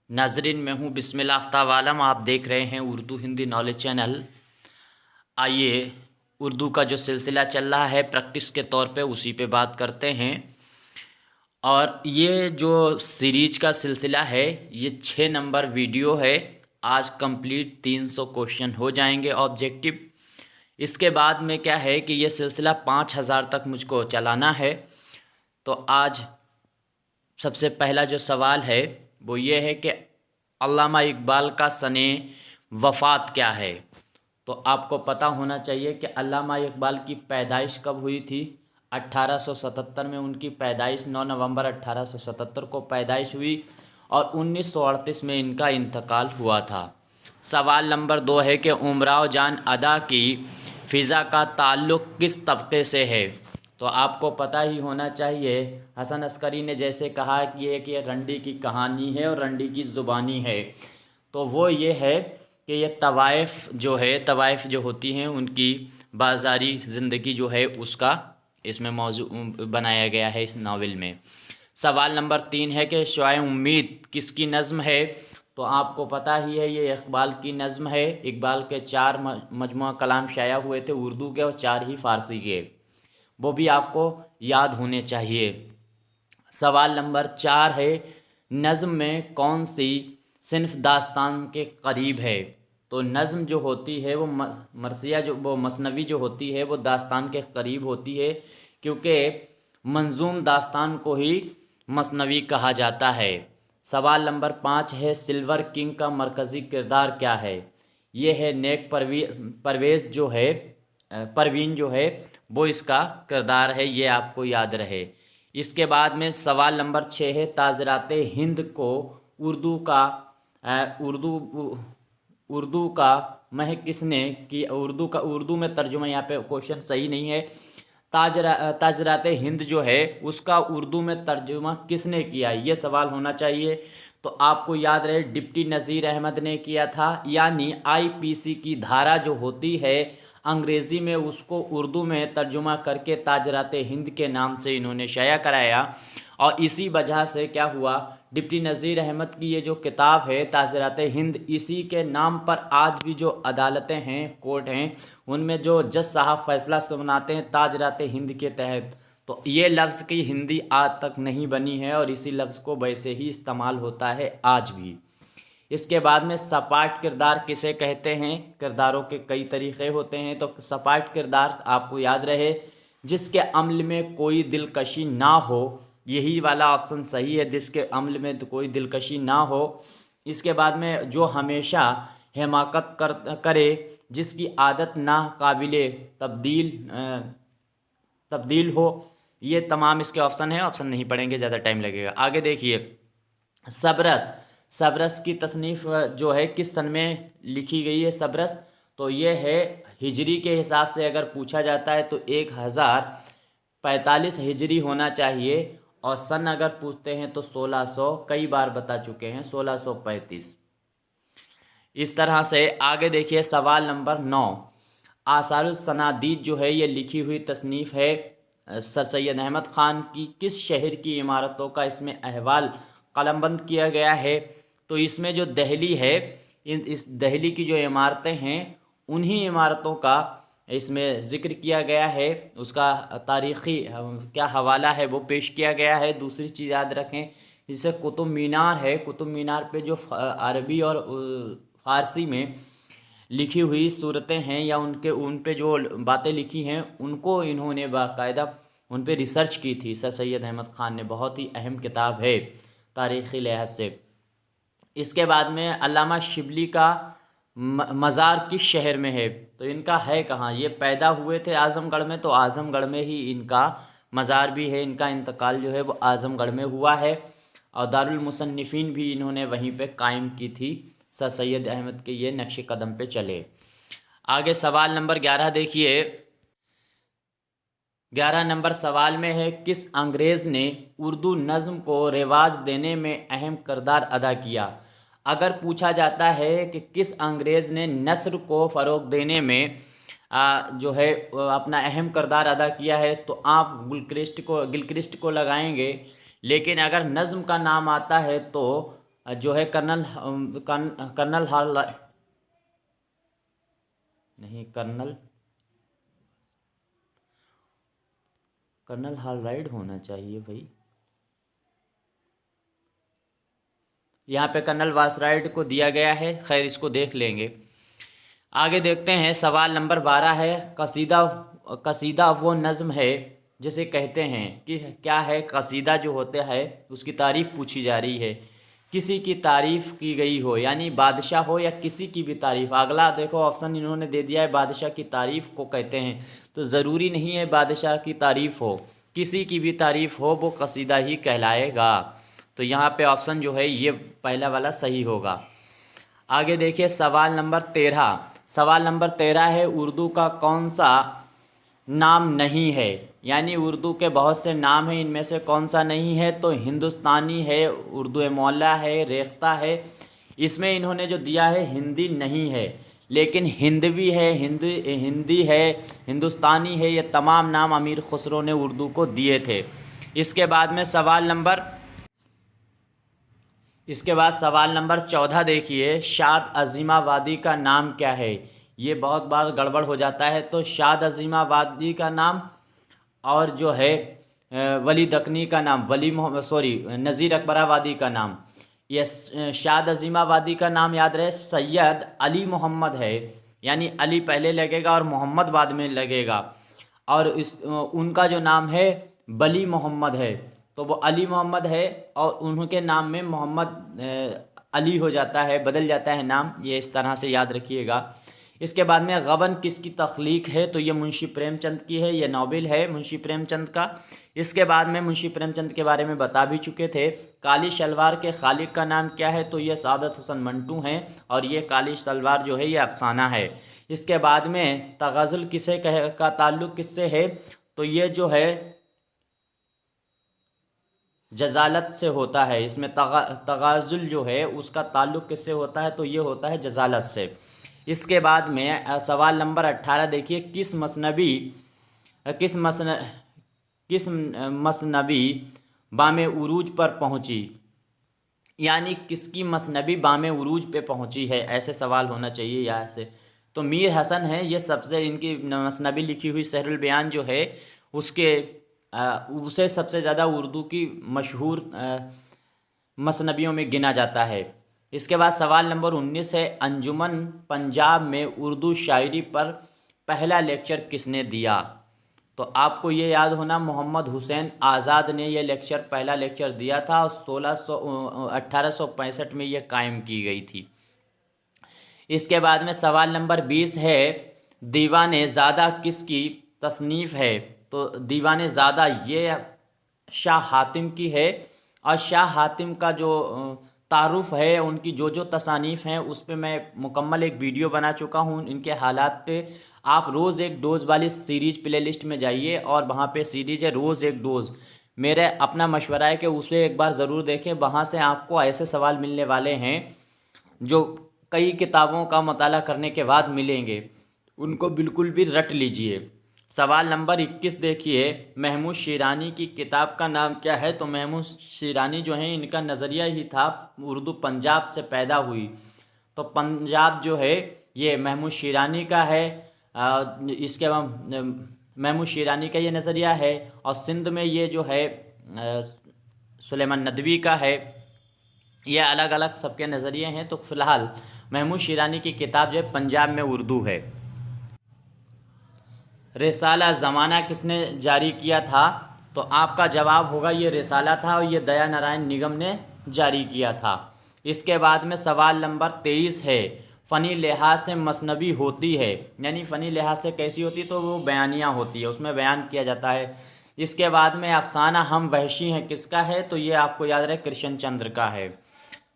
नाजरीन, मैं हूँ बिस्मिल्लाह आफ्ताब आलम। आप देख रहे हैं उर्दू हिंदी नॉलेज चैनल। आइए, उर्दू का जो सिलसिला चल रहा है प्रैक्टिस के तौर पे, उसी पे बात करते हैं। और ये जो सीरीज का सिलसिला है, ये 6 नंबर वीडियो है। आज कंप्लीट 300 क्वेश्चन हो जाएंगे ऑब्जेक्टिव। इसके बाद में क्या है कि ये सिलसिला 5000 तक मुझको चलाना है। तो आज सबसे पहला जो सवाल है वो ये है कि अल्लामा इकबाल का सने वफ़ात क्या है। तो आपको पता होना चाहिए कि अल्लामा इकबाल की पैदाइश कब हुई थी। 1877 में उनकी पैदाइश, 9 नवंबर 1877 को पैदाइश हुई और 1938 में इनका इंतकाल हुआ था। सवाल नंबर 2 है कि उमराव जान अदा की फ़िज़ा का ताल्लुक़ किस तबके से है। तो आपको पता ही होना चाहिए, हसन अस्करी ने जैसे कहा कि ये रंडी की कहानी है और रंडी की ज़ुबानी है। तो वो ये है कि ये तवाइफ़ जो होती हैं उनकी बाज़ारी ज़िंदगी जो है उसका इसमें मौजू बनाया गया है इस नावल में। सवाल नंबर 3 है कि शुआए उम्मीद किसकी नज़्म है। तो आपको पता ही है ये इकबाल की नज़्म है। इकबाल के 4 मजमुआ कलाम शाया हुए थे उर्दू के और 4 ही फ़ारसी के, वो भी आपको याद होने चाहिए। सवाल नंबर 4 है, नज़्म में कौन सी सिन्फ दास्तान के करीब है। तो नज़्म जो होती है वो मरसिया वो मसनवी जो होती है वो दास्तान के करीब होती है, क्योंकि मंजूम दास्तान को ही मसनवी कहा जाता है। सवाल नंबर 5 है, सिल्वर किंग का मरकज़ी किरदार क्या है। ये है नेक परवेज़ जो है, परवीन जो है वो इसका किरदार है, ये आपको याद रहे। इसके बाद में सवाल नंबर 6 है, ताज़रात हिंद को उर्दू का उर्दू का मह किसने की। उर्दू में तर्जुमा, यहाँ पे क्वेश्चन सही नहीं है। ताज़रात हिंद जो है उसका उर्दू में तर्जुमा किसने किया, ये सवाल होना चाहिए। तो आपको याद रहे डिप्टी नज़ीर अहमद ने किया था, यानी आईपीसी की धारा जो होती है अंग्रेज़ी में उसको उर्दू में तर्जुमा करके ताज़रात हिंद के नाम से इन्होंने शाया कराया। और इसी वजह से क्या हुआ, डिप्टी नज़ीर अहमद की ये जो किताब है ताज़रात हिंद, इसी के नाम पर आज भी जो अदालतें हैं, कोर्ट हैं, उनमें जो जज साहब फैसला सुनाते हैं ताज़रात हिंद के तहत। तो ये लफ्ज़ की हिंदी आज तक नहीं बनी है और इसी लफ्ज़ को वैसे ही इस्तेमाल होता है आज भी। इसके बाद में सपाट किरदार किसे कहते हैं। किरदारों के कई तरीक़े होते हैं, तो सपाट किरदार आपको याद रहे जिसके अमल में कोई दिलकशी ना हो। यही वाला ऑप्शन सही है, जिसके अमल में तो कोई दिलकशी ना हो। इसके बाद में जो हमेशा हिमाकत करे, जिसकी आदत ना काबिले तब्दील हो। ये तमाम इसके ऑप्शन हैं, ऑप्शन नहीं पढ़ेंगे, ज़्यादा टाइम लगेगा। आगे देखिए, सबरस की तसनीफ़ जो है किस सन में लिखी गई है सबरस। तो ये है हिजरी के हिसाब से अगर पूछा जाता है तो 1045 हिजरी होना चाहिए, और सन अगर पूछते हैं तो 1600, कई बार बता चुके हैं 1635। इस तरह से आगे देखिए, सवाल नंबर 9, आसारुस सनादीद जो है ये लिखी हुई तसनीफ़ है सर सैयद अहमद ख़ान की। किस शहर की इमारतों का इसमें अहवाल कलमबंद किया गया है। तो इसमें जो दहली है, इस दहली की जो इमारतें हैं उन्हीं इमारतों का इसमें ज़िक्र किया गया है, उसका तारीख़ी क्या हवाला है वो पेश किया गया है। दूसरी चीज़ याद रखें, जैसे कुतुब मीनार है, कुतुब मीनार पे जो अरबी और फ़ारसी में लिखी हुई सूरतें हैं या उन पे जो बातें लिखी हैं उनको इन्होंने बाकायदा उन पे रिसर्च की थी सर सैयद अहमद ख़ान ने। बहुत ही अहम किताब है तारीख़ी लिहाज से। इसके बाद में अल्लामा शिबली का मज़ार किस शहर में है। तो इनका है कहाँ, ये पैदा हुए थे आज़मगढ़ में, तो आज़मगढ़ में ही इनका मज़ार भी है। इनका इंतकाल जो है वो आज़मगढ़ में हुआ है, और दारुल मुसन्निफ़ीन भी इन्होंने वहीं पे कायम की थी। सर सैयद अहमद के ये नक्श कदम पे चले। आगे सवाल नंबर 11 देखिए। 11 नंबर सवाल में है, किस अंग्रेज़ ने उर्दू नज़्म को रिवाज देने में अहम किरदार अदा किया। अगर पूछा जाता है कि किस अंग्रेज़ ने नस्र को फ़रोग़ देने में जो है अपना अहम किरदार अदा किया है, तो आप गिलक्रिस्ट को लगाएंगे। लेकिन अगर नज़्म का नाम आता है तो जो है कर्नल हॉल नहीं कर्नल हॉलराइड होना चाहिए भाई। यहाँ पे कर्नल वासराइड को दिया गया है, खैर इसको देख लेंगे। आगे देखते हैं, सवाल नंबर 12 है, कसीदा वो नज़्म है जिसे कहते हैं कि क्या है। कसीदा जो होता है उसकी तारीफ़ पूछी जा रही है, किसी की तारीफ़ की गई हो, यानी बादशाह हो या किसी की भी तारीफ़। अगला देखो ऑप्शन इन्होंने दे दिया है बादशाह की तारीफ़ को कहते हैं, तो ज़रूरी नहीं है बादशाह की तारीफ़ हो, किसी की भी तारीफ़ हो वो कसीदा ही कहलाएगा। तो यहाँ पे ऑप्शन जो है ये पहला वाला सही होगा। आगे देखिए सवाल नंबर 13। सवाल नंबर 13 है, उर्दू का कौन सा नाम नहीं है, यानी उर्दू के बहुत से नाम हैं, इनमें से कौन सा नहीं है। तो हिंदुस्तानी है, उर्दू मौला है, रेख्ता है। इसमें इन्होंने जो दिया है हिंदी नहीं है, लेकिन हिंदवी है, हिंदी है, हिंदुस्तानी है, ये तमाम नाम अमीर खुसरो ने उर्दू को दिए थे। इसके बाद सवाल नंबर 14 देखिए, शाद अजीमाबादी का नाम क्या है। ये बहुत बार गड़बड़ हो जाता है। तो शाद अजीमाबादी का नाम और जो है वली दकनी का नाम, नज़ीर अकबराबादी का नाम, ये शाद अजीमाबादी का नाम याद रहे सैयद अली मोहम्मद है, यानी अली पहले लगेगा और मोहम्मद बाद में लगेगा। और उनका जो नाम है बली मोहम्मद है, तो वो अली मोहम्मद है और उनके नाम में मोहम्मद अली हो जाता है, बदल जाता है नाम। ये इस तरह से याद रखिएगा। इसके बाद में गबन किसकी तख्लीक है, तो ये मुंशी प्रेमचंद की है, ये नॉवेल है मुंशी प्रेमचंद का। इसके बाद में मुंशी प्रेमचंद के बारे में बता भी चुके थे। काली शलवार के खालिक का नाम क्या है, तो ये सादत हसन मंटू हैं और ये काली शलवार जो है ये अफसाना है। इसके बाद में तगाजुल का ताल्लुक़ किससे है, तो ये जो है जजालत से होता है। इसमें तगाजुल जो है उसका ताल्लुक़ किससे होता है, तो ये होता है जजालत से। इसके बाद में सवाल नंबर 18 देखिए, किस मसनबी बामे उरूज पर पहुंची, यानी किसकी मसनबी बामे उरूज पे पहुंची है, ऐसे सवाल होना चाहिए यहाँ से। तो मीर हसन है, ये सबसे इनकी मसनबी लिखी हुई सहरुल बयान जो है उसे सबसे ज़्यादा उर्दू की मशहूर मसनबियों में गिना जाता है। इसके बाद सवाल नंबर 19 है, अंजुमन पंजाब में उर्दू शायरी पर पहला लेक्चर किसने दिया। तो आपको ये याद होना, मोहम्मद हुसैन आज़ाद ने यह पहला लेक्चर दिया था और 1865 में ये कायम की गई थी। इसके बाद में सवाल नंबर 20 है, दीवाने ज़ादा किसकी तसनीफ़ है। तो दीवाने ज़ादा ये शाह हातिम की है और शाह हातिम का जो तारुफ है, उनकी जो तसानीफ़ हैं उस पे मैं मुकम्मल एक वीडियो बना चुका हूँ इनके हालात पे। आप रोज़ एक डोज़ वाली सीरीज़ प्ले लिस्ट में जाइए और वहाँ पे सीरीज़ है रोज़ एक डोज़। मेरा अपना मशवरा है कि उसे एक बार ज़रूर देखें, वहाँ से आपको ऐसे सवाल मिलने वाले हैं जो कई किताबों का मताला करने के बाद मिलेंगे, उनको बिल्कुल भी रट लीजिए। सवाल नंबर 21 देखिए, महमूद शिरानी की किताब का नाम क्या है। तो महमूद शिरानी जो है इनका नज़रिया ही था उर्दू पंजाब से पैदा हुई, तो पंजाब जो है ये महमूद शिरानी का है। इसके बाद महमूद शिरानी का ये नज़रिया है और सिंध में ये जो है सुलेमान नदवी का है। ये अलग अलग सबके नज़रिए हैं। तो फ़िलहाल महमूद शिरानी की किताब जो है पंजाब में उर्दू है। रिसाला ज़माना किसने जारी किया था। तो आपका जवाब होगा ये रिसाला था और ये दया नारायण निगम ने जारी किया था। इसके बाद में सवाल नंबर 23 है, फ़नी लिहाज से मसनबी होती है, यानी फ़नी लिहाज से कैसी होती है, तो वो बयानिया होती है, उसमें बयान किया जाता है। इसके बाद में अफसाना हम वहशी हैं किसका है। तो ये आपको याद रहे कृष्ण चंद्र का है।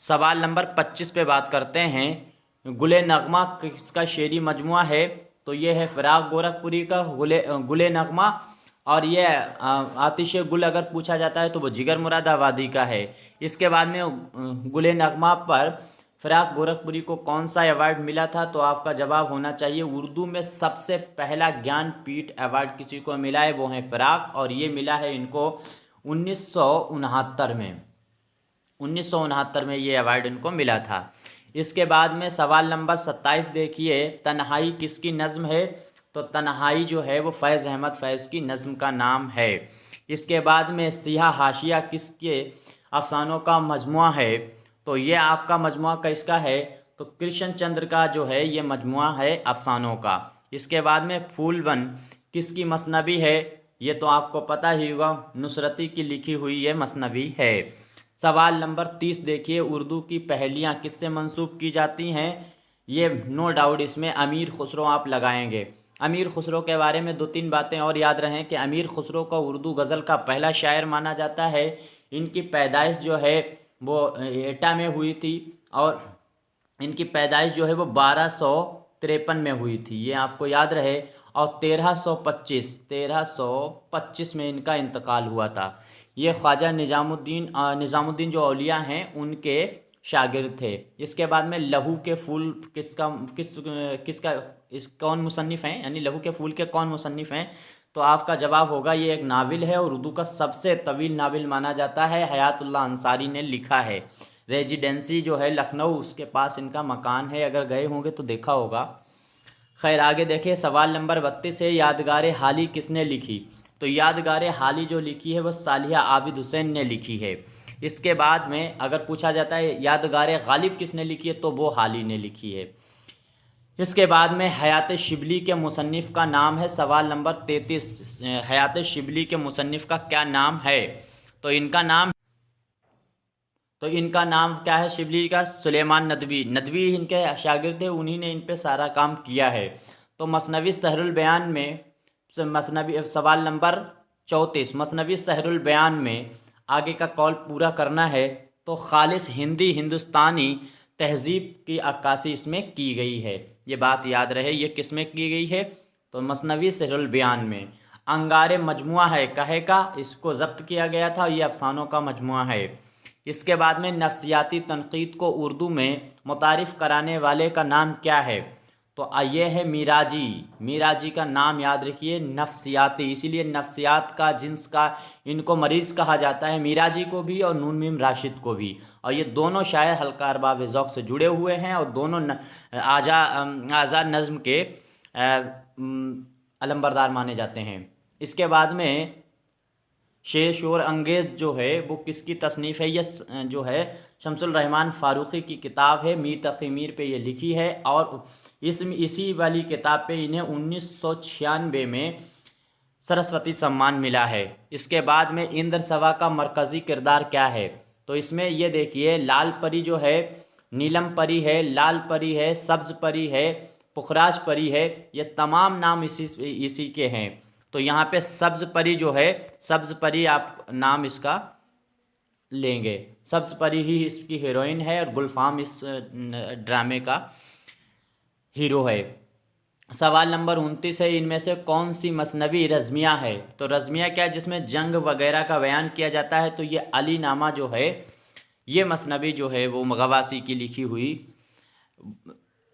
सवाल नंबर 25 पे बात करते हैं, गुले नगमा किसका शेरी मजमुआ है। तो ये है फ़िराक गोरखपुरी का गुले नगमा। और ये आतिश गुल अगर पूछा जाता है तो वो जिगर मुरादाबादी का है। इसके बाद में गुले नगमा पर फ़िराक गोरखपुरी को कौन सा अवार्ड मिला था। तो आपका जवाब होना चाहिए उर्दू में सबसे पहला ज्ञानपीठ अवार्ड किसी को मिला है, वो है फ़िराक, और ये मिला है इनको 1969 में। 1969 में ये अवार्ड इनको मिला था। इसके बाद में सवाल नंबर 27 देखिए, तन्हाई किसकी नज़्म है? तो तन्हाई जो है वो फैज़ अहमद फैज़ की नज़्म का नाम है। इसके बाद में सियाह हाशिया किसके अफसानों का मजमुआ है? तो ये आपका मजमुआ किसका है? तो कृष्ण चंद्र का जो है ये मजमुआ है अफसानों का। इसके बाद में फूलवन किसकी मसनबी है? ये तो आपको पता ही होगा, नुसरती की लिखी हुई ये मसनबी है। सवाल नंबर 30 देखिए, उर्दू की पहेलियाँ किससे मंसूब की जाती हैं? ये नो डाउट इसमें अमीर खुसरो आप लगाएंगे। अमीर खुसरो के बारे में दो तीन बातें और याद रहें कि अमीर खुसरो को उर्दू गज़ल का पहला शायर माना जाता है। इनकी पैदाइश जो है वो एटा में हुई थी और इनकी पैदाइश जो है वो 1253 में हुई थी, ये आपको याद रहे। और 1325 में इनका इंतकाल हुआ था। ये ख्वाजा निज़ामुद्दीन जो औलिया हैं उनके शागिर्द थे। इसके बाद में लहू के फूल किसका कौन मुसन्निफ़ हैं, यानी लहू के फूल के कौन मुसन्निफ़ हैं? तो आपका जवाब होगा ये एक नाविल है और उर्दू का सबसे तवील नाविल माना जाता है। हयातुल्लाह अंसारी ने लिखा है। रेजिडेंसी जो है लखनऊ, उसके पास इनका मकान है, अगर गए होंगे तो देखा होगा। खैर आगे देखिए, सवाल नंबर 32 है, यादगार हाली किसने लिखी? तो यादगार हाली जो लिखी है वो सालिहा आबिद हुसैन ने लिखी है। इसके बाद में अगर पूछा जाता है यादगार गालिब किसने लिखी है, तो वो हाली ने लिखी है। इसके बाद में हयात शिबली के मुसन्निफ़ का नाम है। सवाल नंबर 33, हयात शिबली के मुसन्निफ़ का क्या नाम है? तो इनका नाम क्या है शिबली का? सुलेमान नदवी इनके शागिर्द थे, उन्हीं ने इन पे सारा काम किया है। तो मसनवी सहरुल बयान में सवाल नंबर 34, मसनवी सहरुल बयान में आगे का कॉल पूरा करना है तो खालिस हिंदी हिंदुस्तानी तहजीब की अक्कासी इसमें की गई है। ये बात याद रहे, ये किस में की गई है? तो मसनवी सहरुल बयान में। अंगारे मजमुआ है कहे का, इसको ज़ब्त किया गया था, ये अफसानों का मजमुआ है। इसके बाद में नफ्सियाती तनकीद को उर्दू में मुतारिफ़ कराने वाले का नाम क्या है? तो ये है मीराजी का नाम याद रखिए, नफ्सियाती, इसीलिए नफ्सियात का जिन्स का इनको मरीज़ कहा जाता है, मीराजी को भी और नून मीम राशिद को भी। और ये दोनों शायर हल्का अरबाब ज़ौक़ से जुड़े हुए हैं और दोनों आज़ाद नज़्म के अलमबरदार माने जाते हैं। इसके बाद में शेर शोर अंगेज़ जो है वो किसकी तसनीफ़ है? ये जो है शमसुल रहमान फ़ारूक़ी की किताब है, मीर तक़ी मीर पे ये लिखी है और इसी वाली किताब पे इन्हें 1996 में सरस्वती सम्मान मिला है। इसके बाद में इंद्र सवा का मरकज़ी किरदार क्या है? तो इसमें ये देखिए, लाल परी जो है, नीलम परी है, लाल परी है, सब्ज़ परी है, पुखराज परी है, ये तमाम नाम इसी के हैं। तो यहाँ पे सब्ज़ परी जो है, सब्ज़ परी आप नाम इसका लेंगे, सब्ज़ परी ही इसकी हीरोइन है और गुलफाम इस ड्रामे का हीरो है। सवाल नंबर 29 है, इनमें से कौन सी मसनवी रज़मिया है? तो रज़मिया क्या है? जिसमें जंग वगैरह का बयान किया जाता है। तो ये अली नामा जो है, ये मसनवी जो है वो गवासी की लिखी हुई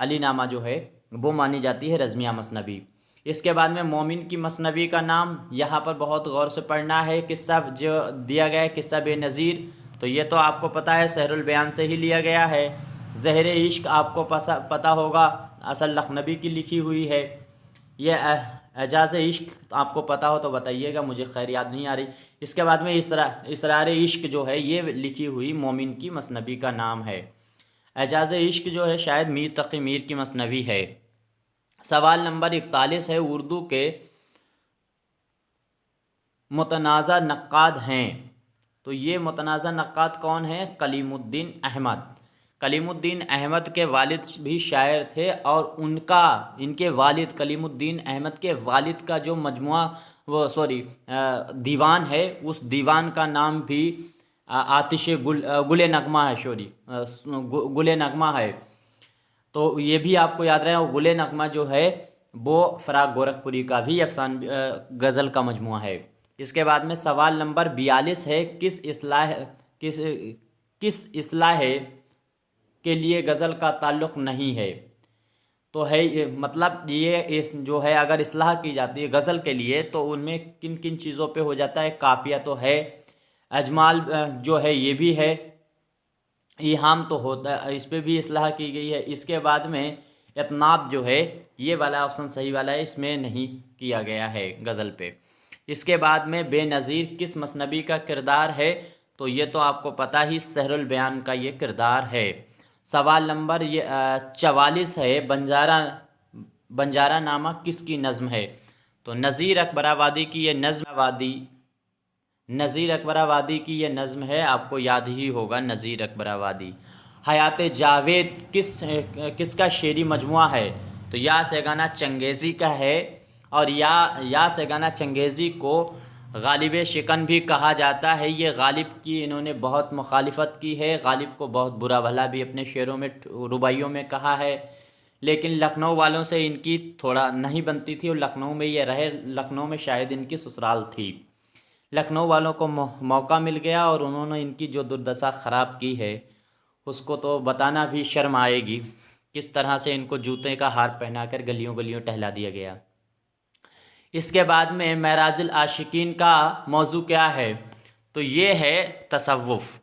अली नामा जो है वो मानी जाती है रज़मिया मसनवी। इसके बाद में मोमिन की मसनवी का नाम यहाँ पर बहुत गौर से पढ़ना है। किस्सा जो दिया गया है, किस्सा बेनज़ीर, तो ये तो आपको पता है सहरुल बयान से ही लिया गया है। ज़हर इश्क आपको पता होगा, असल लखनवी की लिखी हुई है। ये एजाज़ इश्क आपको पता हो तो बताइएगा, मुझे खैर याद नहीं आ रही। इसके बाद में इसरार इश्क जो है ये लिखी हुई मोमिन की मसनवी का नाम है। एजाज़ इश्क जो है शायद मीर तक़ी मीर की मसनवी है। सवाल नंबर 41 है, उर्दू के मुतनाज़ा नक्काद हैं। तो ये मुतनाज़ा नक्काद कौन है? कलीमुद्दीन अहमद। कलीमुद्दीन अहमद के वालिद भी शायर थे और इनके वालिद कलीमुद्दीन अहमद के वालिद का जो मजमुआ दीवान है, उस दीवान का नाम भी आतिश गुल नगमा है, गुल नगमा है। तो ये भी आपको याद रहे, और गुले नगमा जो है वो फ़राग गोरखपुरी का भी अफसान गज़ल का मजमुआ है। इसके बाद में सवाल नंबर 42 है, किस इस्लाह के लिए गज़ल का ताल्लुक़ नहीं है? तो है मतलब ये जो है अगर इस्लाह की जाती है गज़ल के लिए तो उनमें किन किन चीज़ों पे हो जाता है? काफ़िया तो है, अजमाल जो है ये भी है, ईहाम तो होता है, इस पे भी इस्लाह की गई है। इसके बाद में इतनाब जो है, ये वाला ऑप्शन सही वाला है, इसमें नहीं किया गया है गज़ल पे। इसके बाद में बेनज़ीर किस मसनबी का किरदार है? तो ये तो आपको पता ही, सहरुल बयान का ये किरदार है। सवाल नंबर ये 44 है, बंजारा नामा किसकी नज़्म है? तो नज़ीर अकबराबादी की ये नज़ीर अकबराबादी की ये नज़्म है, आपको याद ही होगा नज़ीर अकबराबादी। हयात जावेद किसका शेरी मजमुआ है? तो या सेगाना चंगेज़ी का है, और या सेगाना चंगेज़ी को गालिब शिकन भी कहा जाता है। ये गालिब की इन्होंने बहुत मुखालिफत की है, गालिब को बहुत बुरा भला भी अपने शेरों में, रुबाइयों में कहा है, लेकिन लखनऊ वालों से इनकी थोड़ा नहीं बनती थी, और लखनऊ में ये रहे, लखनऊ में शायद इनकी ससुराल थी। लखनऊ वालों को मौका मिल गया और उन्होंने इनकी जो दुर्दशा ख़राब की है उसको तो बताना भी शर्म आएगी, किस तरह से इनको जूते का हार पहनाकर गलियों गलियों टहला दिया गया। इसके बाद में महराजुल आशिकीन का मौजू क्या है? तो ये है तसव्वुफ़,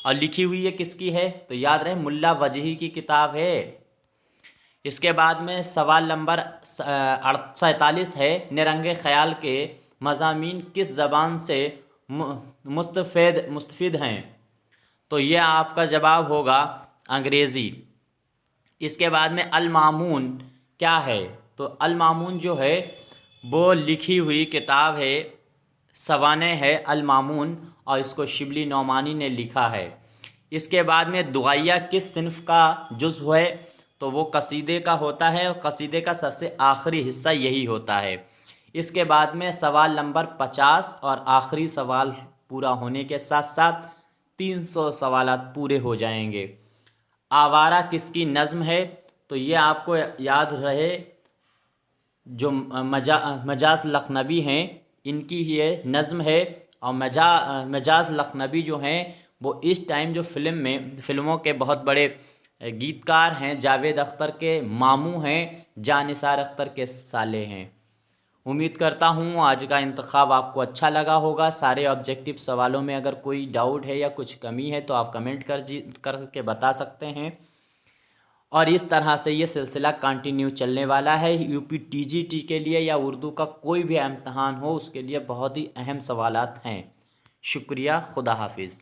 और लिखी हुई है किसकी है? तो याद रहे मुल्ला वजही की किताब है। इसके बाद में सवाल नंबर 47 है, निरंगे ख़याल के मज़ामीन किस ज़बान से मुस्तफ़िद हैं? तो ये आपका जवाब होगा अंग्रेज़ी। इसके बाद में अल मामून क्या है? तो अल मामून जो है वो लिखी हुई किताब है, सवाने है अल मामून, और इसको शिबली नौमानी ने लिखा है। इसके बाद में दुआया किस सिन्फ़ का जुज़्व है? तो वो कसीदे का होता है, और कसीदे का सबसे आखिरी हिस्सा यही होता है। इसके बाद में सवाल नंबर 50 और आखिरी सवाल पूरा होने के साथ साथ 300 सवालात पूरे हो जाएंगे। आवारा किसकी नज़्म है? तो ये आपको याद रहे, जो मजाज लखनवी हैं इनकी ये नज़्म है। और मजाज लखनवी जो हैं वो इस टाइम जो फिल्मों के बहुत बड़े गीतकार हैं, जावेद अख्तर के मामू हैं, जानिसार अख्तर के साले हैं। उम्मीद करता हूँ आज का इंतखाब आपको अच्छा लगा होगा। सारे ऑब्जेक्टिव सवालों में अगर कोई डाउट है या कुछ कमी है तो आप कमेंट करके बता सकते हैं। और इस तरह से ये सिलसिला कंटिन्यू चलने वाला है। यूपी टीजीटी के लिए या उर्दू का कोई भी इम्तहान हो उसके लिए बहुत ही अहम सवालात हैं। शुक्रिया, खुदा हाफिज़।